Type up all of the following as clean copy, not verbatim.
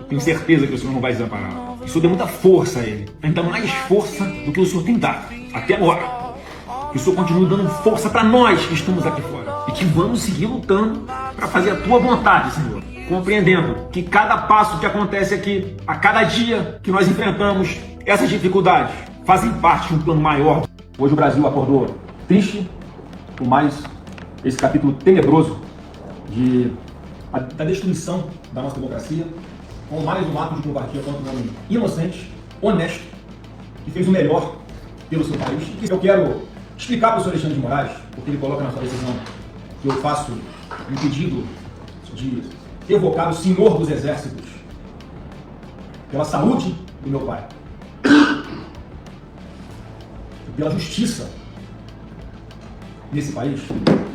tenho certeza que o senhor não vai desamparar. O senhor deu muita força a ele, ainda mais força do que o senhor tem dado, até agora. Que o senhor continue dando força para nós que estamos aqui fora. E que vamos seguir lutando para fazer a tua vontade, Senhor. Compreendendo que cada passo que acontece aqui, a cada dia que nós enfrentamos essas dificuldades, fazem parte de um plano maior. Hoje o Brasil acordou triste por mais esse capítulo tenebroso da destruição da nossa democracia, com mais um ato de covardia contra um homem inocente, honesto, que fez o melhor pelo seu país. E que eu quero explicar para o senhor Alexandre de Moraes, porque ele coloca na sua decisão que eu faço um pedido de evocar o Senhor dos Exércitos pela saúde do meu pai, pela justiça nesse país.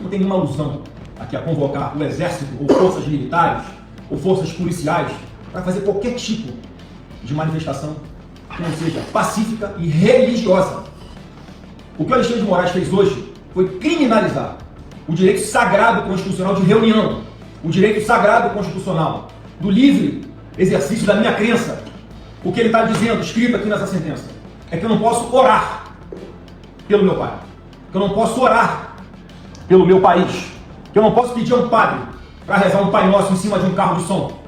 Não tem nenhuma alusão aqui a convocar o exército ou forças militares ou forças policiais para fazer qualquer tipo de manifestação que não seja pacífica e religiosa. O que o Alexandre de Moraes fez hoje foi criminalizar o direito sagrado constitucional de reunião, o direito sagrado constitucional do livre exercício da minha crença. O que ele está dizendo, escrito aqui nessa sentença, é que eu não posso orar pelo meu pai, que eu não posso orar pelo meu país, que eu não posso pedir a um padre para rezar um Pai Nosso em cima de um carro de som,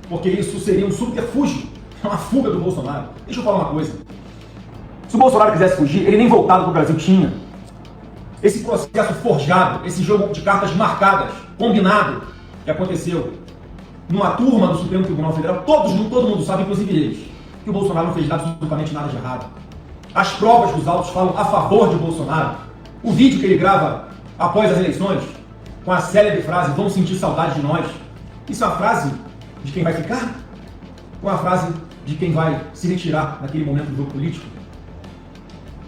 porque isso seria um subterfúgio, uma fuga do Bolsonaro. Deixa eu falar uma coisa. Se o Bolsonaro quisesse fugir, ele nem voltado para o Brasil tinha. Esse processo forjado, esse jogo de cartas marcadas, combinado, que aconteceu numa turma do Supremo Tribunal Federal, todo mundo sabe, inclusive eles, que o Bolsonaro não fez absolutamente nada de errado. As provas dos autos falam a favor de Bolsonaro. O vídeo que ele grava após as eleições, com a célebre frase, vão sentir saudade de nós. Isso é uma frase de quem vai ficar? Ou é uma frase de quem vai se retirar naquele momento do jogo político?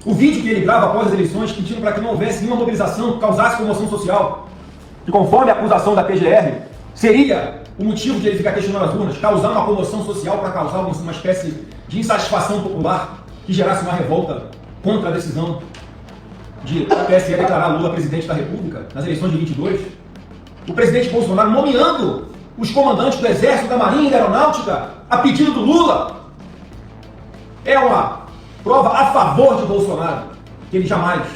O vídeo que ele grava após as eleições, pedindo para que não houvesse nenhuma mobilização que causasse comoção social, que conforme a acusação da PGR, seria o motivo de ele ficar questionando as urnas, causar uma comoção social para causar uma espécie de insatisfação popular que gerasse uma revolta contra a decisão de o PSE declarar Lula presidente da República nas eleições de 22. O presidente Bolsonaro nomeando os comandantes do Exército, da Marinha e da Aeronáutica a pedido do Lula. É uma prova a favor de Bolsonaro, que ele jamais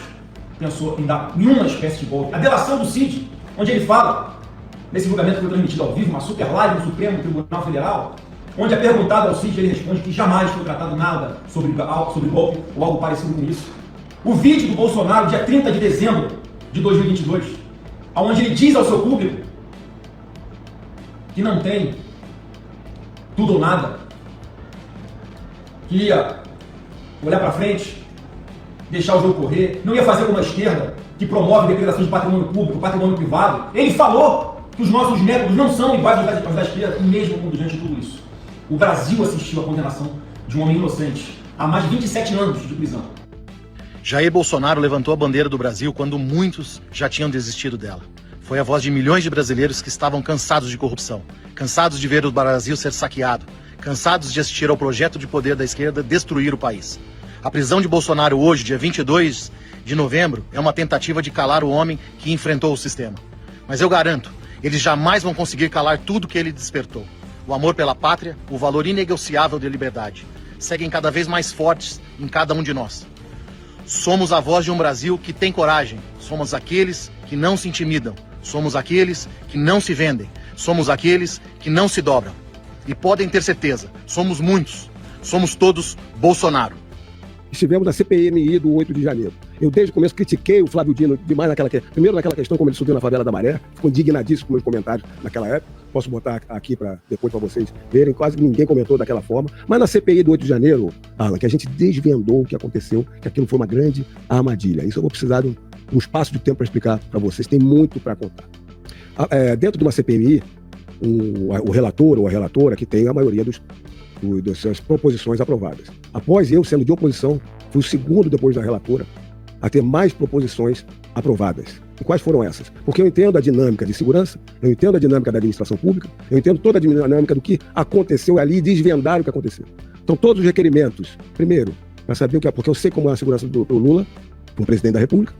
pensou em dar nenhuma espécie de golpe. A delação do Cid, onde ele fala, nesse julgamento que foi transmitido ao vivo, uma super live no Supremo Tribunal Federal, onde é perguntado ao Cid, ele responde que jamais foi tratado nada sobre golpe ou algo parecido com isso. O vídeo do Bolsonaro, dia 30 de dezembro de 2022, onde ele diz ao seu público que não tem tudo ou nada, que ia olhar para frente, deixar o jogo correr, não ia fazer como a esquerda, que promove declaração de patrimônio público, patrimônio privado. Ele falou que os nossos métodos não são iguais aos da esquerda, e mesmo com diante de tudo isso, o Brasil assistiu à condenação de um homem inocente a mais de 27 anos de prisão. Jair Bolsonaro levantou a bandeira do Brasil quando muitos já tinham desistido dela. Foi a voz de milhões de brasileiros que estavam cansados de corrupção, cansados de ver o Brasil ser saqueado, cansados de assistir ao projeto de poder da esquerda destruir o país. A prisão de Bolsonaro hoje, dia 22 de novembro, é uma tentativa de calar o homem que enfrentou o sistema. Mas eu garanto, eles jamais vão conseguir calar tudo que ele despertou. O amor pela pátria, o valor inegociável de liberdade, seguem cada vez mais fortes em cada um de nós. Somos a voz de um Brasil que tem coragem. Somos aqueles que não se intimidam. Somos aqueles que não se vendem. Somos aqueles que não se dobram. E podem ter certeza, somos muitos. Somos todos Bolsonaro. Estivemos na CPMI do 8 de janeiro. Eu desde o começo critiquei o Flávio Dino demais primeiro naquela questão como ele subiu na favela da Maré, ficou indignadíssimo com meus comentários naquela época. Posso botar aqui depois para vocês verem, quase ninguém comentou daquela forma. Mas na CPI do 8 de janeiro, Alan, que a gente desvendou o que aconteceu, que aquilo foi uma grande armadilha. Isso eu vou precisar de um espaço de tempo para explicar para vocês, tem muito para contar. Dentro de uma CPMI, o relator ou a relatora que tem a maioria das proposições aprovadas. Após eu, sendo de oposição, fui o segundo depois da relatora a ter mais proposições aprovadas. E quais foram essas? Porque eu entendo a dinâmica de segurança, eu entendo a dinâmica da administração pública, eu entendo toda a dinâmica do que aconteceu ali e desvendar o que aconteceu. Então todos os requerimentos, primeiro, para saber o que é, porque eu sei como é a segurança do Lula, como presidente da República,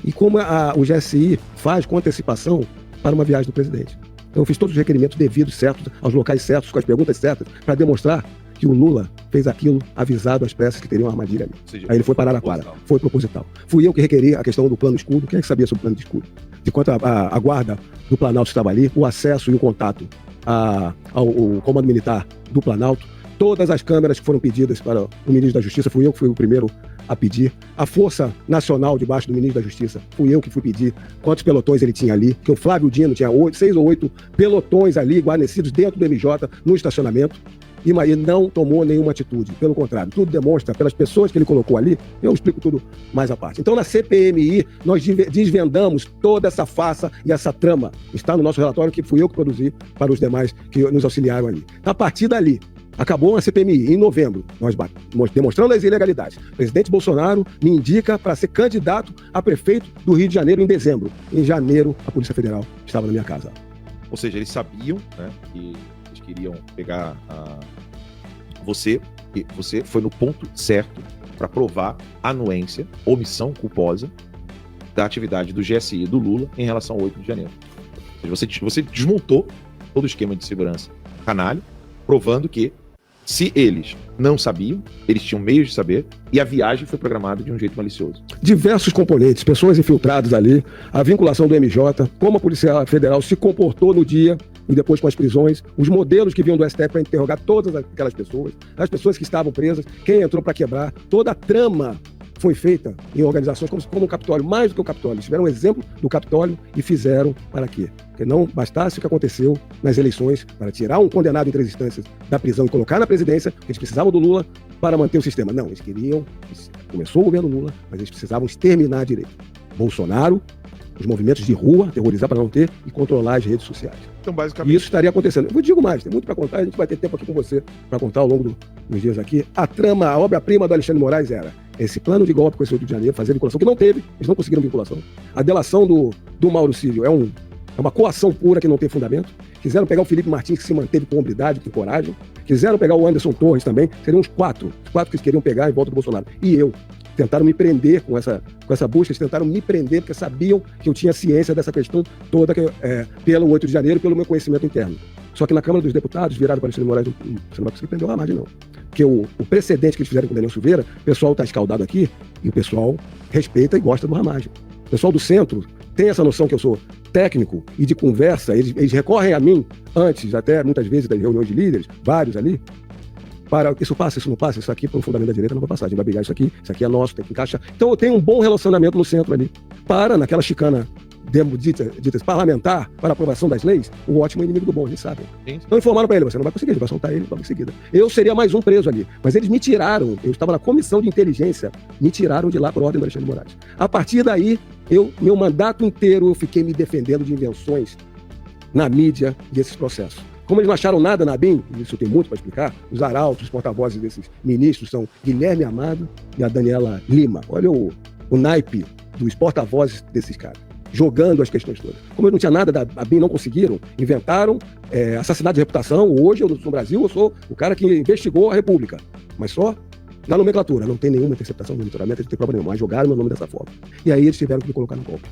e como o GSI faz com antecipação para uma viagem do presidente. Então eu fiz todos os requerimentos devidos, certos, aos locais certos, com as perguntas certas, para demonstrar que o Lula fez aquilo avisado às pressas que teriam uma armadilha ali. seja, Aí ele foi para Araraquara. Foi proposital. Fui eu que requeri a questão do plano escudo. Quem é que sabia sobre o plano de escudo? De quanto a guarda do Planalto estava ali, o acesso e o contato ao comando militar do Planalto, todas as câmeras que foram pedidas para o ministro da Justiça, fui eu que fui o primeiro a pedir. A Força Nacional debaixo do ministro da Justiça, fui eu que fui pedir quantos pelotões ele tinha ali, que o Flávio Dino tinha 6 ou 8 pelotões ali guarnecidos dentro do MJ, no estacionamento. E ele não tomou nenhuma atitude, pelo contrário, tudo demonstra, pelas pessoas que ele colocou ali, eu explico tudo mais à parte. Então, na CPMI, nós desvendamos toda essa farsa e essa trama. Está no nosso relatório, que fui eu que produzi para os demais que nos auxiliaram ali. A partir dali, acabou a CPMI, em novembro, nós demonstrando as ilegalidades. O presidente Bolsonaro me indica para ser candidato a prefeito do Rio de Janeiro em dezembro. Em janeiro, a Polícia Federal estava na minha casa. Ou seja, eles sabiam, né, que eles queriam pegar você, e você foi no ponto certo para provar anuência, omissão culposa da atividade do GSI e do Lula em relação ao 8 de janeiro. Ou seja, você desmontou todo o esquema de segurança canalha, provando que se eles não sabiam, eles tinham meios de saber, e a viagem foi programada de um jeito malicioso. Diversos componentes, pessoas infiltradas ali, a vinculação do MJ, como a Polícia Federal se comportou no dia e depois com as prisões, os modelos que vinham do STF para interrogar todas aquelas pessoas, as pessoas que estavam presas, quem entrou para quebrar, toda a trama foi feita em organizações como o Capitólio, mais do que o Capitólio. Eles tiveram um exemplo do Capitólio e fizeram para quê? Porque não bastasse o que aconteceu nas eleições para tirar um condenado em 3 instâncias da prisão e colocar na presidência, eles precisavam do Lula para manter o sistema. Não, eles queriam, começou o governo Lula, mas eles precisavam exterminar a direita. Bolsonaro, os movimentos de rua, terrorizar para não ter e controlar as redes sociais. Então, basicamente, E isso estaria acontecendo. Eu digo mais, tem muito para contar, a gente vai ter tempo aqui com você para contar ao longo dos dias aqui. A trama, a obra-prima do Alexandre de Moraes era esse plano de golpe com esse 8 de janeiro, fazer vinculação, que não teve, eles não conseguiram vinculação. A delação do Mauro Círio é uma coação pura que não tem fundamento. Quiseram pegar o Felipe Martins, que se manteve com hombridade, com coragem. Quiseram pegar o Anderson Torres também, seriam os quatro que eles queriam pegar em volta do Bolsonaro. E eu. Tentaram me prender com essa busca, eles tentaram me prender porque sabiam que eu tinha ciência dessa questão toda pelo 8 de janeiro, pelo meu conhecimento interno. Só que na Câmara dos Deputados, viraram para o Alexandre de Moraes, você não vai conseguir prender o Ramagem, não. Porque o precedente que eles fizeram com o Daniel Silveira, o pessoal está escaldado aqui e o pessoal respeita e gosta do Ramagem. O pessoal do centro tem essa noção que eu sou técnico e de conversa, eles recorrem a mim antes, até muitas vezes das reuniões de líderes, vários ali, para isso passa, isso não passa, isso aqui por um fundamento da direita não vai passar, a gente vai brigar isso aqui é nosso, tem que encaixar. Então eu tenho um bom relacionamento no centro ali. Naquela chicana dita parlamentar para aprovação das leis, o ótimo é inimigo do bom, a gente sabe. Sim. Então informaram para ele, você não vai conseguir, ele vai soltar ele logo em seguida. Eu seria mais um preso ali, mas eles me tiraram, eu estava na comissão de inteligência, me tiraram de lá por ordem do Alexandre de Moraes. A partir daí, meu mandato inteiro eu fiquei me defendendo de invenções na mídia desses processos. Como eles não acharam nada na BIM, isso tem muito para explicar, os arautos, os porta-vozes desses ministros são Guilherme Amado e a Daniela Lima. Olha o naipe dos porta-vozes desses caras, jogando as questões todas. Como eu não tinha nada da BIM, não conseguiram, inventaram assassinato de reputação. Hoje, no Brasil, eu sou o cara que investigou a República, mas só na nomenclatura, não tem nenhuma interceptação no monitoramento, não tem prova nenhuma, mas jogaram meu nome dessa forma. E aí eles tiveram que me colocar no golpe.